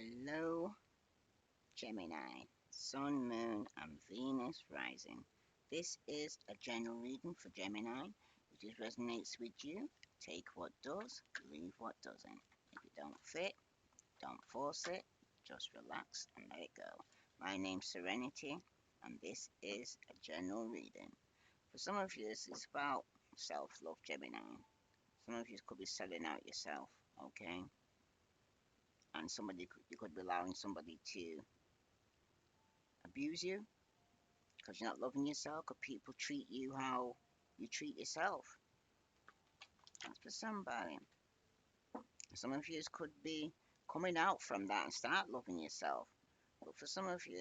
Hello, Gemini, Sun, Moon, and Venus rising. This is a general reading for Gemini. If this resonates with you, take what does, leave what doesn't. If it don't fit, don't force it, just relax and let it go. My name's Serenity, and this is a general reading. For some of you, this is about self love, Gemini. Some of you could be selling out yourself, okay? And you could be allowing somebody to abuse you because you're not loving yourself, because people treat you how you treat yourself. That's for somebody. Some of you could be coming out from that and start loving yourself. But for some of you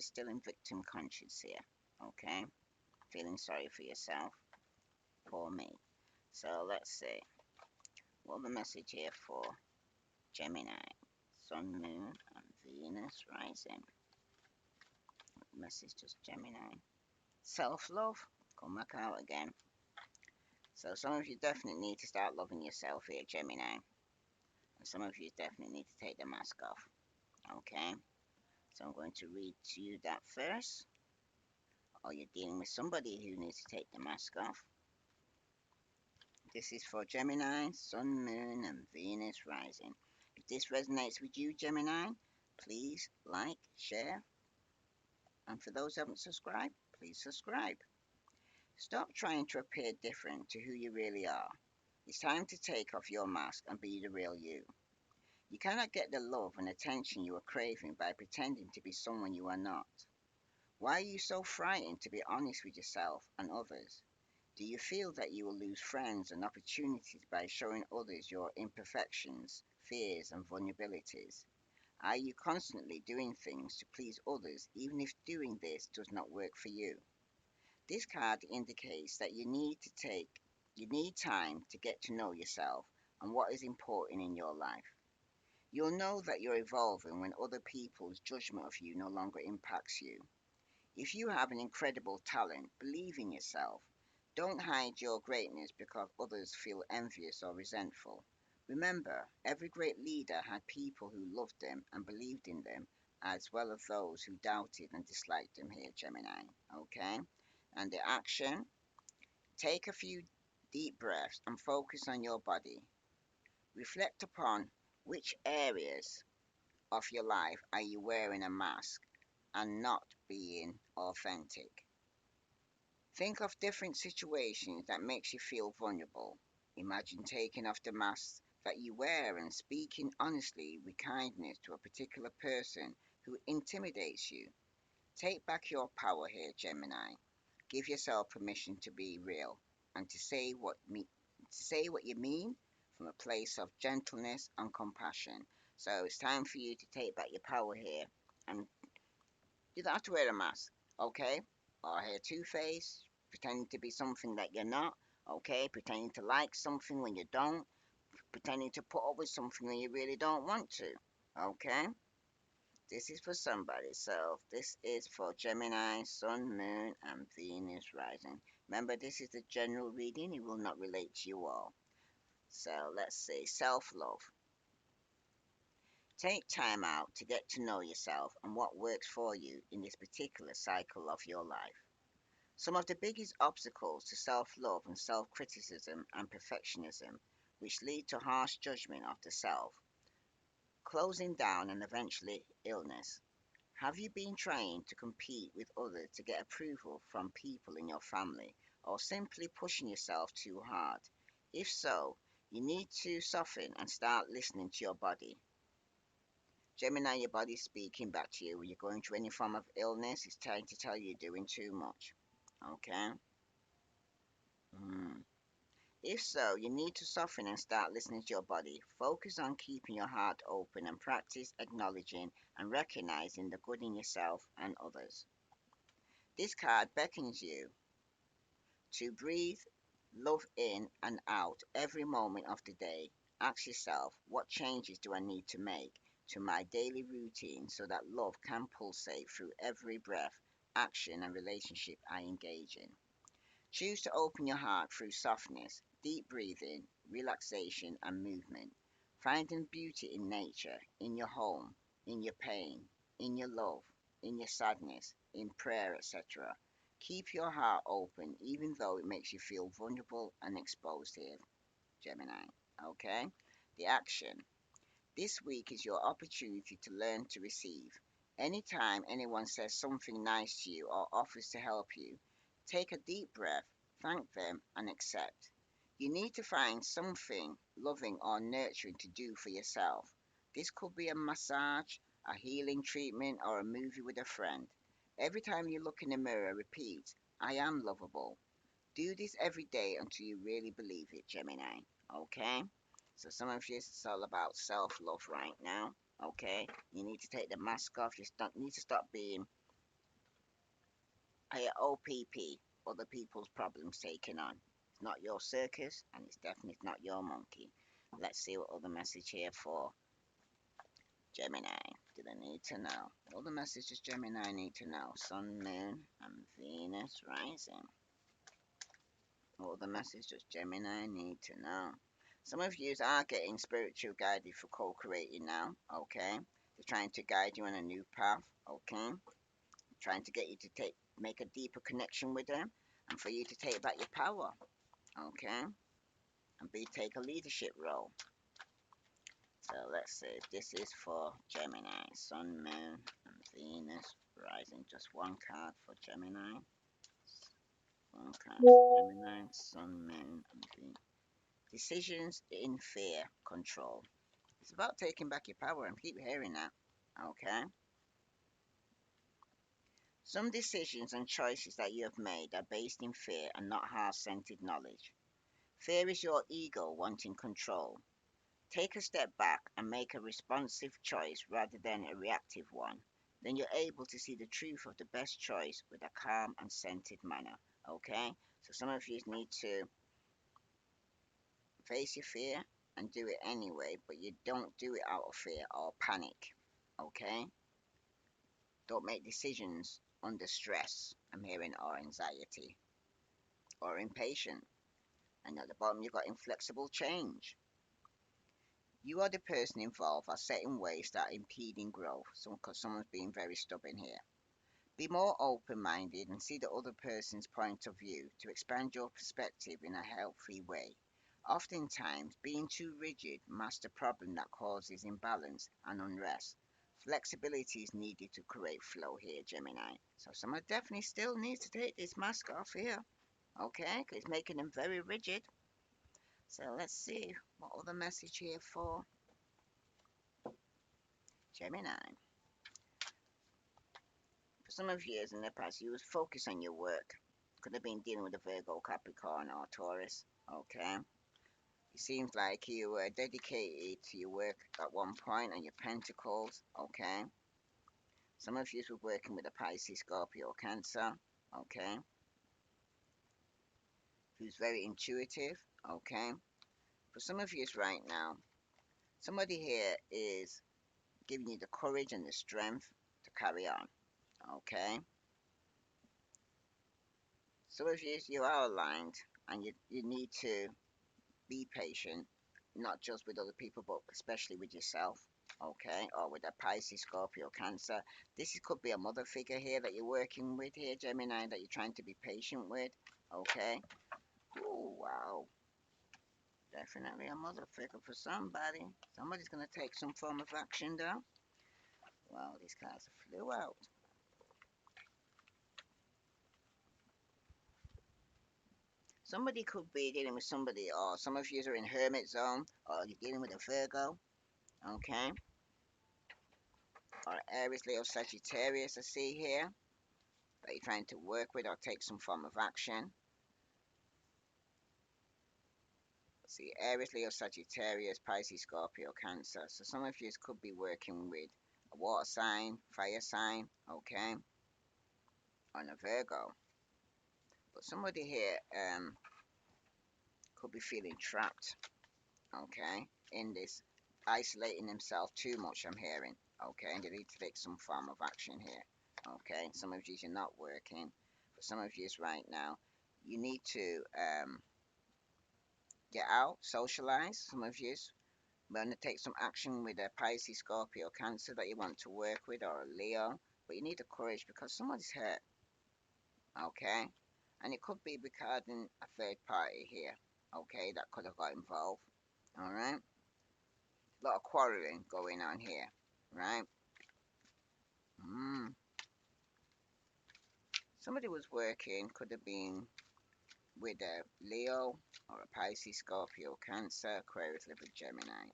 still in victim conscience here, okay? Feeling sorry for yourself. Poor me. So let's see. What the message here for Gemini, Sun, Moon, and Venus rising. Message just Gemini. Self-love. Come back out again. So some of you definitely need to start loving yourself here, Gemini. And some of you definitely need to take the mask off. Okay? So I'm going to read to you that first. Or you're dealing with somebody who needs to take the mask off. This is for Gemini, Sun, Moon, and Venus rising. If this resonates with you, Gemini, please like, share. And for those who haven't subscribed, please subscribe. Stop trying to appear different to who you really are. It's time to take off your mask and be the real you. You cannot get the love and attention you are craving by pretending to be someone you are not. Why are you so frightened to be honest with yourself and others? Do you feel that you will lose friends and opportunities by showing others your imperfections, fears, and vulnerabilities? Are you constantly doing things to please others even if doing this does not work for you? This card indicates that you need time to get to know yourself and what is important in your life. You'll know that you're evolving when other people's judgment of you no longer impacts you. If you have an incredible talent, believe in yourself. Don't hide your greatness because others feel envious or resentful. Remember, every great leader had people who loved them and believed in them, as well as those who doubted and disliked them here, Gemini. Okay? And the action, take a few deep breaths and focus on your body. Reflect upon which areas of your life are you wearing a mask and not being authentic. Think of different situations that makes you feel vulnerable. Imagine taking off the mask that you wear and speaking honestly with kindness to a particular person who intimidates you. Take back your power here, Gemini. Give yourself permission to be real and to say what you mean from a place of gentleness and compassion. So it's time for you to take back your power here, and you don't have to wear a mask, okay? Or here two-face, pretending to be something that you're not, okay? Pretending to like something when you don't, pretending to put up with something when you really don't want to, okay? This is for somebody. So this is for Gemini, Sun, Moon, and Venus rising. Remember, this is the general reading. It will not relate to you all. So let's see. Self-love. Take time out to get to know yourself and what works for you in this particular cycle of your life. Some of the biggest obstacles to self-love and self-criticism and perfectionism, which lead to harsh judgment of the self, closing down and eventually illness. Have you been trying to compete with others to get approval from people in your family, or simply pushing yourself too hard? If so, you need to soften and start listening to your body. Gemini, your body's speaking back to you. When you're going through any form of illness, it's trying to tell you you're doing too much. Okay? Mm. If so, you need to soften and start listening to your body. Focus on keeping your heart open and practice acknowledging and recognizing the good in yourself and others. This card beckons you to breathe love in and out every moment of the day. Ask yourself, what changes do I need to make to my daily routine so that love can pulsate through every breath, action, and relationship I engage in? Choose to open your heart through softness, deep breathing, relaxation, and movement. Finding beauty in nature, in your home, in your pain, in your love, in your sadness, in prayer, etc. Keep your heart open even though it makes you feel vulnerable and exposed here, Gemini. Okay? The action. This week is your opportunity to learn to receive. Anytime anyone says something nice to you or offers to help you, take a deep breath, thank them, and accept. You need to find something loving or nurturing to do for yourself. This could be a massage, a healing treatment, or a movie with a friend. Every time you look in the mirror, repeat, I am lovable. Do this every day until you really believe it, Gemini. Okay? So some of you, it's all about self-love right now. Okay? You need to take the mask off. Need to stop being a OPP, other people's problems taken on. It's not your circus, and it's definitely not your monkey. Let's see what other message here for Gemini. Do they need to know? All the messages Gemini need to know. Sun, Moon, and Venus rising. All the messages Gemini need to know. Some of you are getting spiritual guided for co-creating now, okay? They're trying to guide you on a new path, okay? Trying to get you to make a deeper connection with them and for you to take back your power, okay? And take a leadership role. So let's see. This is for Gemini, Sun, Moon, and Venus rising. Just one card for Gemini. One card for Gemini, Sun, Moon, and Venus. Decisions in fear, control. It's about taking back your power. And keep hearing that. Okay? Some decisions and choices that you have made are based in fear and not heart-centered knowledge. Fear is your ego wanting control. Take a step back and make a responsive choice rather than a reactive one. Then you're able to see the truth of the best choice with a calm and centered manner. Okay? So some of you need to face your fear and do it anyway, but you don't do it out of fear or panic. Okay? Don't make decisions under stress, I'm hearing, or anxiety, or impatient. And at the bottom, you've got inflexible change. You are the person involved are set in ways that are impeding growth. Because someone's being very stubborn here. Be more open minded and see the other person's point of view to expand your perspective in a healthy way. Oftentimes, being too rigid masks the problem that causes imbalance and unrest. Flexibility is needed to create flow here, Gemini. So someone definitely still needs to take this mask off here. Okay, because it's making them very rigid. So let's see what other message here for Gemini. For some of you in the past, you was focused on your work. Could have been dealing with a Virgo, Capricorn, or Taurus. Okay. It seems like you were dedicated to your work at one point and your pentacles. Okay. Some of you were working with a Pisces, Scorpio, Cancer. Okay. Who's very intuitive. Okay. For some of you right now, somebody here is giving you the courage and the strength to carry on. Okay. Some of you are aligned and you need to be patient, not just with other people, but especially with yourself, okay? Or with a Pisces, Scorpio, Cancer. Could be a mother figure here that you're working with here, Gemini, that you're trying to be patient with, okay? Oh, wow. Definitely a mother figure for somebody. Somebody's going to take some form of action, though. Wow, these cards flew out. Somebody could be dealing with somebody, or some of you are in hermit zone, or you're dealing with a Virgo, okay? Or Aries, Leo, Sagittarius, I see here, that you're trying to work with or take some form of action. See, Aries, Leo, Sagittarius, Pisces, Scorpio, Cancer. So some of you could be working with a water sign, fire sign, okay, on a Virgo. But somebody here could be feeling trapped, okay, in this, isolating themselves too much, I'm hearing, okay, and they need to take some form of action here, okay. Some of you are not working. For some of you right now, you need to get out, socialize, some of you, We're going to take some action with a Pisces, Scorpio, Cancer that you want to work with, or a Leo. But you need the courage because somebody's hurt, okay? And it could be regarding a third party here, okay, that could have got involved, all right? A lot of quarreling going on here, right? Mm. Somebody was working, could have been with a Leo or a Pisces, Scorpio, Cancer, Aquarius, Libra, Gemini.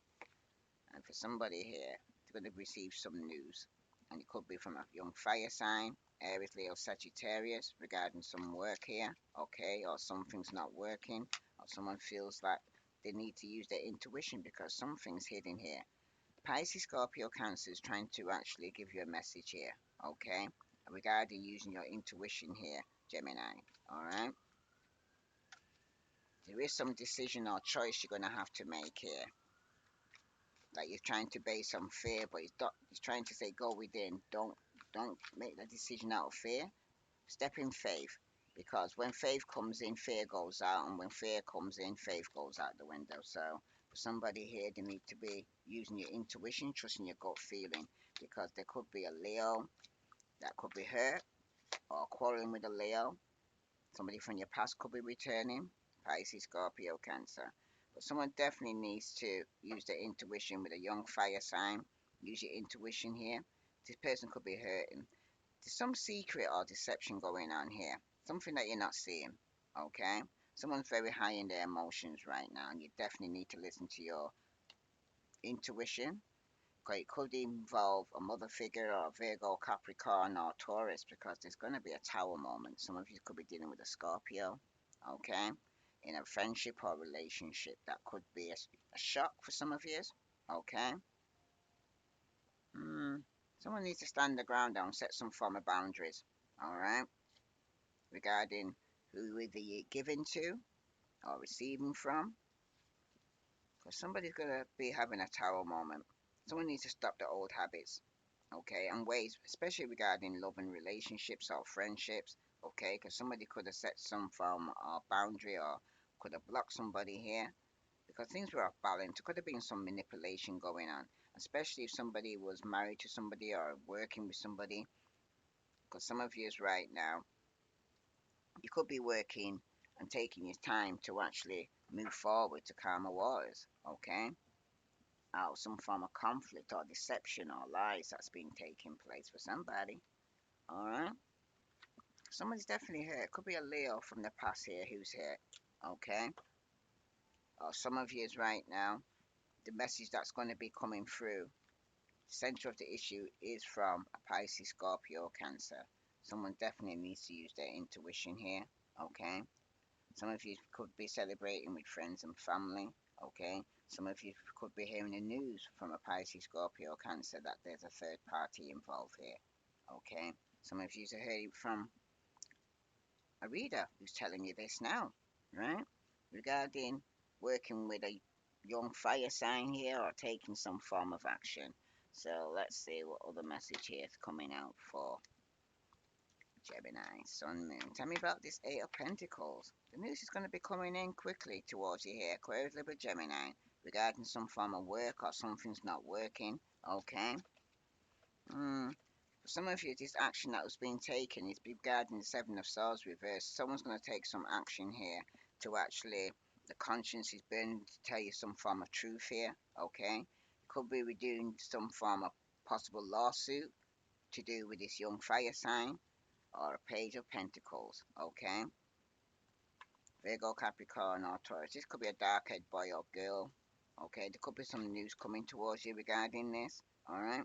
And for somebody here, they're going to receive some news. And it could be from a young fire sign, Aries, Leo, Sagittarius, regarding some work here, okay, or something's not working, or someone feels like they need to use their intuition because something's hidden here. Pisces, Scorpio, Cancer is trying to actually give you a message here, okay, regarding using your intuition here, Gemini, alright? There is some decision or choice you're going to have to make here. Like you're trying to base on fear, but he's trying to say go within. Don't make the decision out of fear. Step in faith, because when faith comes in, fear goes out, and when fear comes in, faith goes out the window. So for somebody here, they need to be using your intuition, trusting your gut feeling, because there could be a Leo that could be hurt or quarreling with a Leo. Somebody from your past could be returning. Pisces, Scorpio, Cancer. But someone definitely needs to use their intuition with a young fire sign. Use your intuition here. This person could be hurting. There's some secret or deception going on here. Something that you're not seeing. Okay? Someone's very high in their emotions right now, and you definitely need to listen to your intuition. It could involve a mother figure or Virgo, Capricorn, or Taurus, because there's going to be a tower moment. Some of you could be dealing with a Scorpio, okay, in a friendship or relationship. That could be a shock for some of you, okay. Someone needs to stand the ground down, set some form of boundaries, all right, regarding who either you're giving to or receiving from, because somebody's going to be having a tower moment. Someone needs to stop the old habits, okay, and ways, especially regarding love and relationships or friendships, okay, because somebody could have set some form of boundary or could have blocked somebody here because things were off balance. There could have been some manipulation going on, especially if somebody was married to somebody or working with somebody, because some of you right now, you could be working and taking your time to actually move forward to calmer waters, okay, out of some form of conflict or deception or lies that's been taking place for somebody. All right. Someone's definitely here. It could be a Leo from the past here who's here. Okay. Or some of you is right now. The message that's going to be coming through. The center of the issue is from a Pisces, Scorpio, Cancer. Someone definitely needs to use their intuition here. Okay. Some of you could be celebrating with friends and family. Okay. Some of you could be hearing the news from a Pisces, Scorpio, Cancer that there's a third party involved here. Okay. Some of you are hearing from a reader who's telling you this now, right? Regarding working with a young fire sign here or taking some form of action. So let's see what other message here is coming out for Gemini, Sun, Moon. Tell me about this Eight of Pentacles. The news is going to be coming in quickly towards you here, Aquarius, Libra, Gemini, regarding some form of work or something's not working. Okay. For some of you, this action that was being taken is regarding the Seven of Swords reversed. Someone's going to take some action here to actually, the conscience is burning to tell you some form of truth here, okay? It could be we're doing some form of possible lawsuit to do with this young fire sign or a Page of Pentacles, okay? Virgo, Capricorn, or Taurus. This could be a dark-haired boy or girl, okay? There could be some news coming towards you regarding this, alright?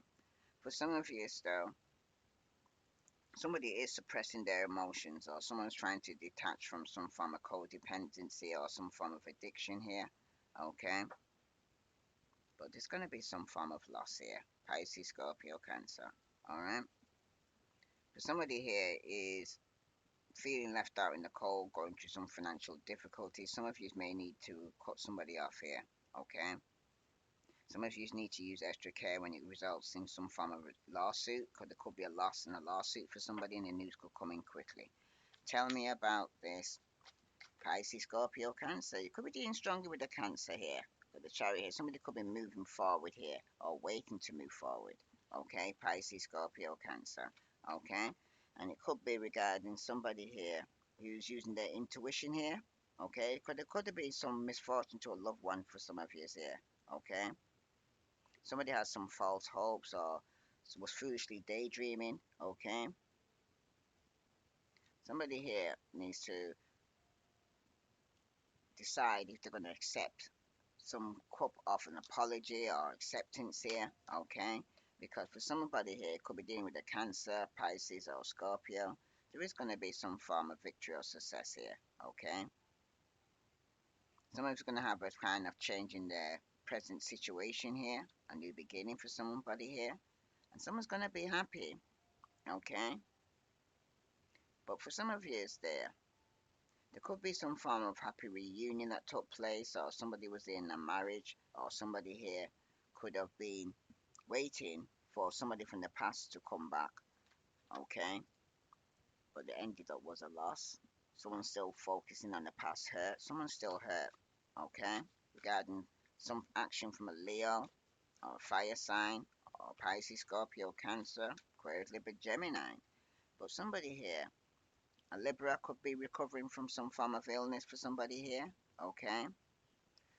For some of you, though, somebody is suppressing their emotions or someone's trying to detach from some form of codependency or some form of addiction here, okay, but there's going to be some form of loss here, Pisces, Scorpio, Cancer, all right. But somebody here is feeling left out in the cold, going through some financial difficulties. Some of you may need to cut somebody off here, okay. Some of you need to use extra care when it results in some form of lawsuit, because there could be a loss in a lawsuit for somebody and the news could come in quickly. Tell me about this Pisces, Scorpio, Cancer. You could be dealing strongly with the Cancer here. But the chariot here, somebody could be moving forward here or waiting to move forward. Okay, Pisces, Scorpio, Cancer. Okay, and it could be regarding somebody here who's using their intuition here. Okay, could be some misfortune to a loved one for some of you here. Okay, somebody has some false hopes or was foolishly daydreaming. Okay, somebody here needs to decide if they're going to accept some cup of an apology or acceptance here, okay? Because for somebody here, it could be dealing with a Cancer, Pisces, or Scorpio. There is going to be some form of victory or success here, okay? Someone's going to have a kind of change in their present situation here, a new beginning for somebody here, and someone's going to be happy, okay? But for some of you, it's there could be some form of happy reunion that took place, or somebody was in a marriage, or somebody here could have been waiting for somebody from the past to come back, okay? But the ended up was a loss. Someone's still focusing on the past hurt. Someone's still hurt, okay? Regarding some action from a Leo, or a fire sign, or Pisces, Scorpio, Cancer, Aquarius, Libra, Gemini. But somebody here, a Libra, could be recovering from some form of illness for somebody here, okay?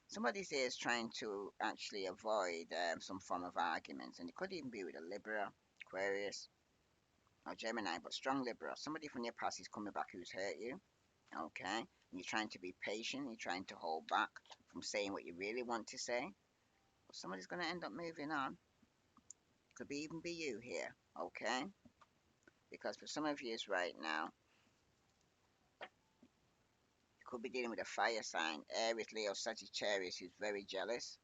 Somebody here is trying to actually avoid some form of arguments, and it could even be with a Libra, Aquarius, or Gemini, but strong Libra. Somebody from your past is coming back who's hurt you, okay? And you're trying to be patient, you're trying to hold back from saying what you really want to say, but somebody's going to end up moving on. Could be even be you here, okay? Because for some of you right now, you could be dealing with a fire sign, Aries, Leo, Sagittarius, who's very jealous,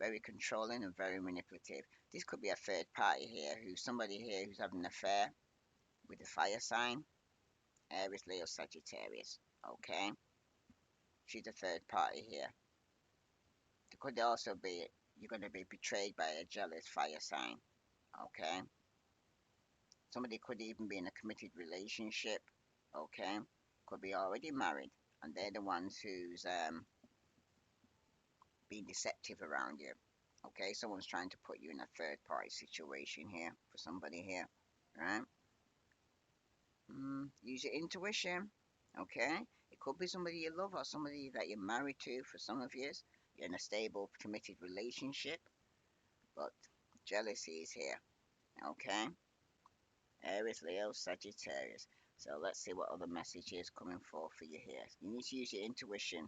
very controlling, and very manipulative. This could be a third party here, who's somebody here who's having an affair with a fire sign, Aries, Leo, Sagittarius, okay? She's a third party here. It could also be you're going to be betrayed by a jealous fire sign, okay? Somebody could even be in a committed relationship, okay? Could be already married, and they're the ones who's being deceptive around you, okay? Someone's trying to put you in a third party situation here for somebody here, right? Use your intuition, okay? It could be somebody you love or somebody that you're married to for some of you. You're in a stable, committed relationship, but jealousy is here, okay? Aries, Leo, Sagittarius. So let's see what other message is coming forth for you here. You need to use your intuition,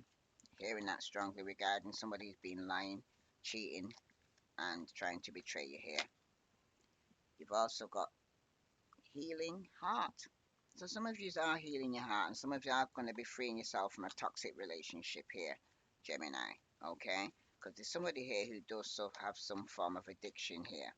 hearing that strongly regarding somebody who's been lying, cheating, and trying to betray you here. You've also got healing heart. So some of you are healing your heart, and some of you are going to be freeing yourself from a toxic relationship here, Gemini. Okay, because there's somebody here who does have some form of addiction here.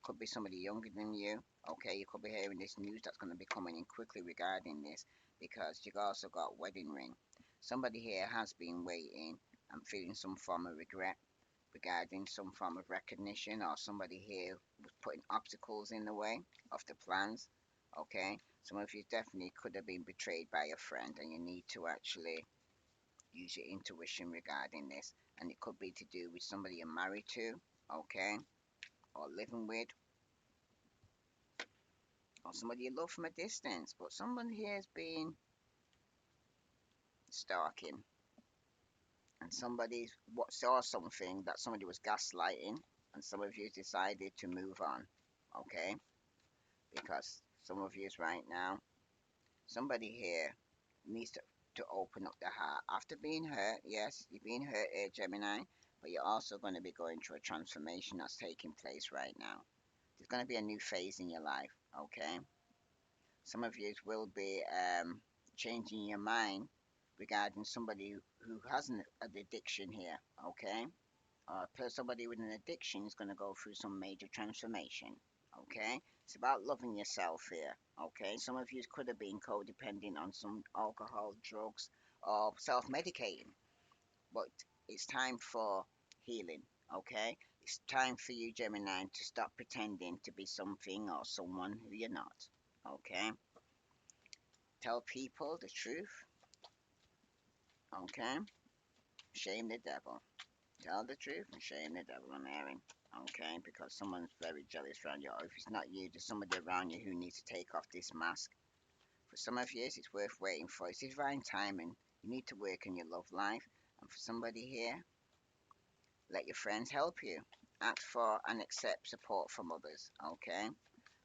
Could be somebody younger than you. Okay, you could be hearing this news that's going to be coming in quickly regarding this, because you've also got wedding ring. Somebody here has been waiting and feeling some form of regret regarding some form of recognition, or somebody here was putting obstacles in the way of the plans. Okay, some of you definitely could have been betrayed by a friend, and you need to actually use your intuition regarding this. And it could be to do with somebody you're married to, okay, or living with, or somebody you love from a distance. But someone here has been stalking, and somebody saw something that somebody was gaslighting, and some of you decided to move on, okay? Because some of you right now, somebody here needs to open up their heart after being hurt. Yes, you've been hurt here, Gemini, but you're also going to be going through a transformation that's taking place right now. There's going to be a new phase in your life, okay? Some of you will be changing your mind regarding somebody who has an addiction here, okay? Somebody with an addiction is going to go through some major transformation, okay? It's about loving yourself here, okay? Some of you could have been codependent on some alcohol, drugs, or self-medicating, but it's time for healing, okay? It's time for you, Gemini, to stop pretending to be something or someone who you're not, okay? Tell people the truth, okay? Shame the devil. Tell the truth and shame the devil, I'm hearing. Okay, because someone's very jealous around you, or if it's not you, there's somebody around you who needs to take off this mask. For some of you, it's worth waiting for. It's divine timing. You need to work on your love life. And for somebody here, let your friends help you. Ask for and accept support from others. Okay?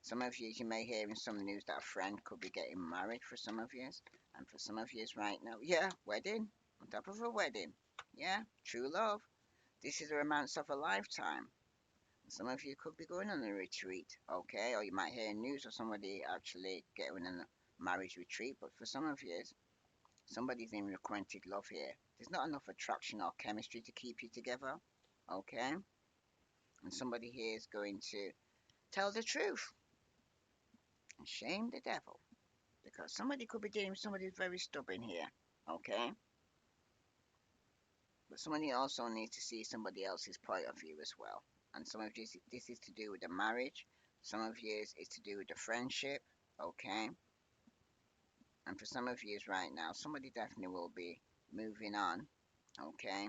Some of you may hear in some news that a friend could be getting married for some of you. And for some of you right now, yeah, wedding. On top of a wedding. Yeah, true love. This is the romance of a lifetime. Some of you could be going on a retreat, okay? Or you might hear news of somebody actually getting on a marriage retreat. But for some of you, somebody's in romantic love here. There's not enough attraction or chemistry to keep you together, okay? And somebody here is going to tell the truth and shame the devil because somebody could be dealing with somebody who's very stubborn here, okay? But somebody also needs to see somebody else's point of view as well. And some of you, this is to do with the marriage. Some of you, is to do with the friendship, okay? And for some of you right now, somebody definitely will be moving on, okay?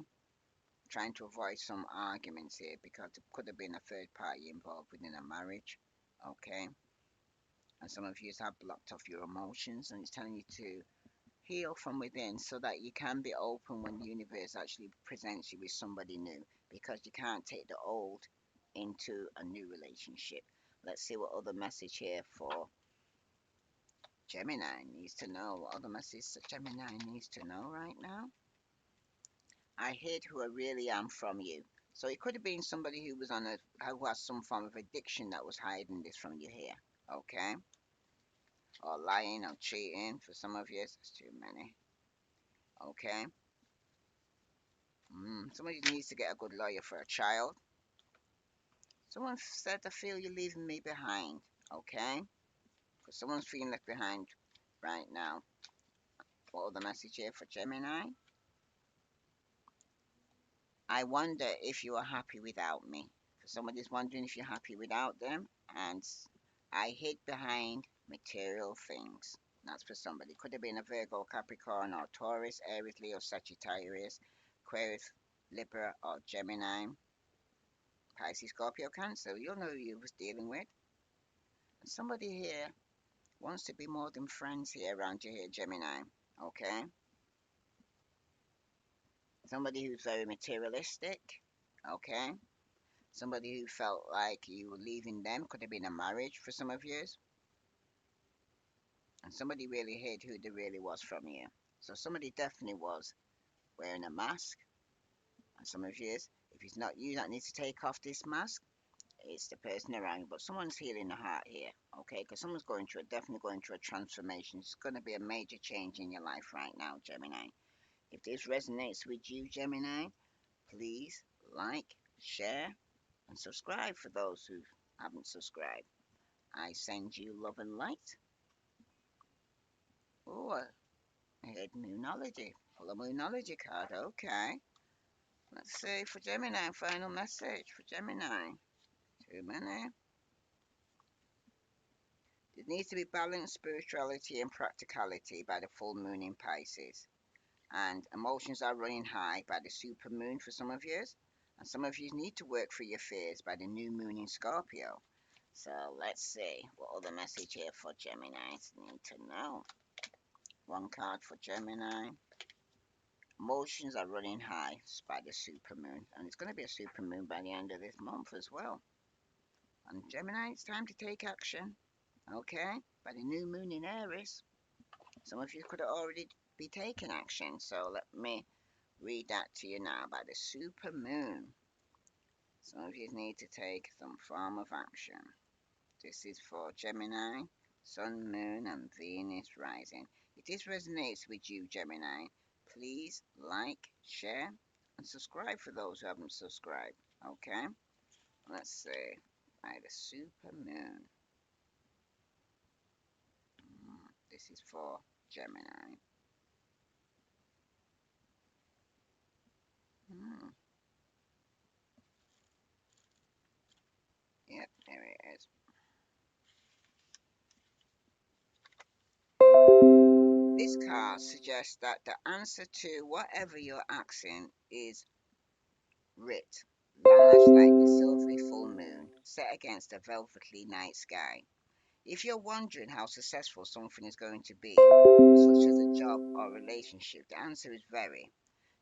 Trying to avoid some arguments here because there could have been a third party involved within a marriage, okay? And some of you have blocked off your emotions and it's telling you to heal from within so that you can be open when the universe actually presents you with somebody new because you can't take the old into a new relationship. Let's see what other message here for Gemini needs to know. What other message Gemini needs to know right now? I hid who I really am from you. So it could have been somebody who was on a who has some form of addiction that was hiding this from you here. Okay? Or lying or cheating. For some of you, it's too many. Okay? Somebody needs to get a good lawyer for a child. Someone said, I feel you're leaving me behind. Okay? Because someone's feeling left behind right now. What other message here for Gemini? I wonder if you are happy without me. So somebody's wondering if you're happy without them. And I hid behind material things. That's for somebody. Could have been a Virgo, Capricorn, or Taurus, Aries, Leo, Sagittarius, Aquarius, Libra, or Gemini, Pisces, Scorpio, Cancer. You'll know who you was dealing with. And somebody here wants to be more than friends here around you here, Gemini. Okay? Somebody who's very materialistic. Okay? Somebody who felt like you were leaving them. Could have been a marriage for some of you. And somebody really hid who they really was from you. So somebody definitely was wearing a mask. And some of you, if it's not you that needs to take off this mask, it's the person around you. But someone's healing the heart here, okay? Because someone's definitely going through a transformation. It's going to be a major change in your life right now, Gemini. If this resonates with you, Gemini, please like, share, and subscribe for those who haven't subscribed. I send you love and light. Oh, I heard Moonology. Full of Moonology card. Okay. Let's see for Gemini. Final message for Gemini. Too many. There needs to be balanced spirituality and practicality by the full moon in Pisces. And emotions are running high by the super moon for some of you. And some of you need to work through your fears by the new moon in Scorpio. So let's see what other message here for Geminis need to know. One card for Gemini. Emotions are running high by the supermoon, and it's going to be a supermoon by the end of this month as well. And Gemini, it's time to take action, okay? By the new moon in Aries, some of you could already be taking action. So let me read that to you now. By the supermoon, some of you need to take some form of action. This is for Gemini, Sun, Moon, and Venus rising. If this resonates with you, Gemini, please like, share, and subscribe for those who haven't subscribed. Okay? Let's see. By the super moon. This is for Gemini. Hmm. Yep, there it is. This card suggests that the answer to whatever you're asking is Writ, large like the silvery full moon, set against a velvety night sky. If you're wondering how successful something is going to be, such as a job or relationship, the answer is very.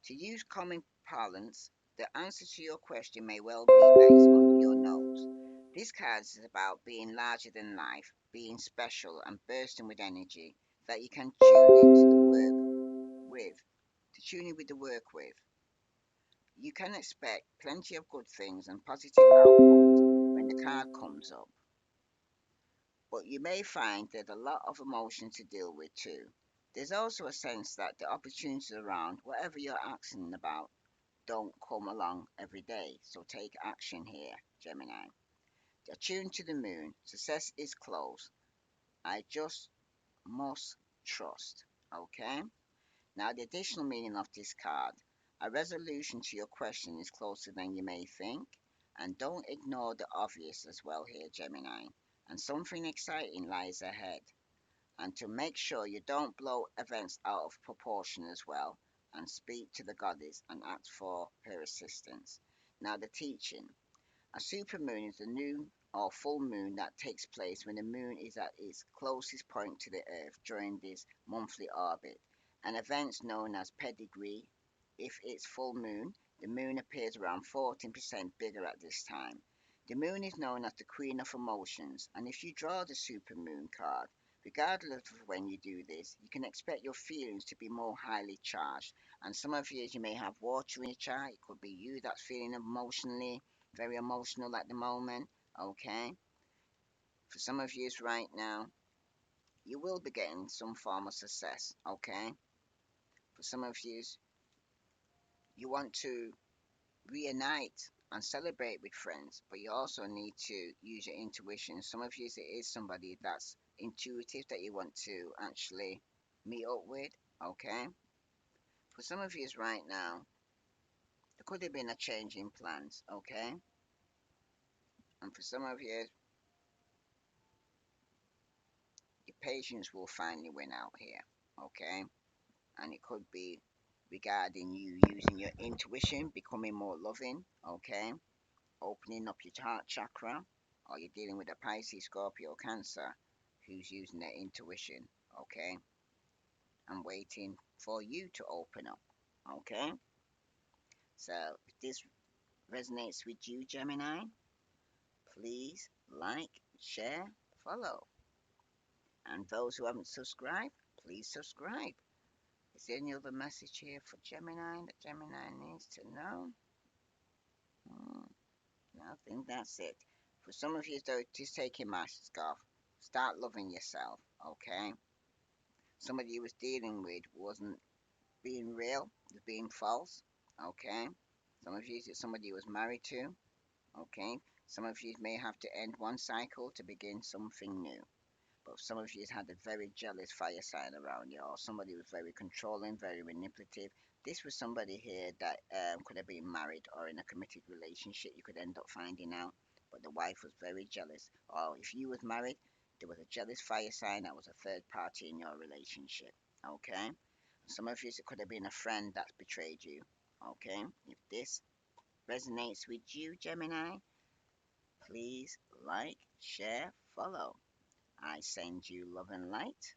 To use common parlance, the answer to your question may well be that it's under your nose. This card is about being larger than life, being special and bursting with energy that you can tune into the work with. To tune in with the work with. You can expect plenty of good things and positive outcomes when the card comes up, but you may find there's a lot of emotion to deal with too. There's also a sense that the opportunities around whatever you're asking about don't come along every day, so take action here, Gemini. Attune to the moon. Success is close. I just must trust. Okay? Now, the additional meaning of this card, a resolution to your question is closer than you may think. And don't ignore the obvious as well here, Gemini. And something exciting lies ahead. And to make sure you don't blow events out of proportion as well, and speak to the goddess and ask for her assistance. Now, the teaching. A supermoon is a new or full moon that takes place when the moon is at its closest point to the Earth during this monthly orbit. An event known as pedigree. If it's full moon, the moon appears around 14% bigger at this time. The moon is known as the queen of emotions, and if you draw the supermoon card, regardless of when you do this, you can expect your feelings to be more highly charged. And some of you may have water in your chart. It could be you that's feeling emotionally very emotional at the moment. Okay, for some of you right now, you will be getting some form of success. Okay, for some of you, you want to reunite and celebrate with friends, but you also need to use your intuition. Some of you, it is somebody that's intuitive that you want to actually meet up with. Okay, for some of you right now, there could have been a change in plans. Okay, and for some of you, your patience will finally win out here. Okay, and it could be regarding you using your intuition, becoming more loving. Okay, opening up your heart chakra, or you're dealing with a Pisces, Scorpio, Cancer who's using their intuition. Okay, and waiting for you to open up. Okay, so if this resonates with you, Gemini, please like, share, follow. And those who haven't subscribed, please subscribe. Is there any other message here for Gemini that Gemini needs to know? Hmm, I think that's it. For some of you, though, just take your mask off. Start loving yourself, okay? Somebody you was dealing with wasn't being real, was being false, okay? Some of you, somebody you was married to, okay? Some of you may have to end one cycle to begin something new. But some of you had a very jealous fire sign around you, or somebody was very controlling, very manipulative. This was somebody here that could have been married or in a committed relationship. You could end up finding out, but the wife was very jealous. Or if you was married, there was a jealous fire sign that was a third party in your relationship. Okay. Some of you, it could have been a friend that betrayed you. Okay. If this resonates with you, Gemini, please like, share, follow. I send you love and light.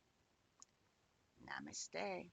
Namaste.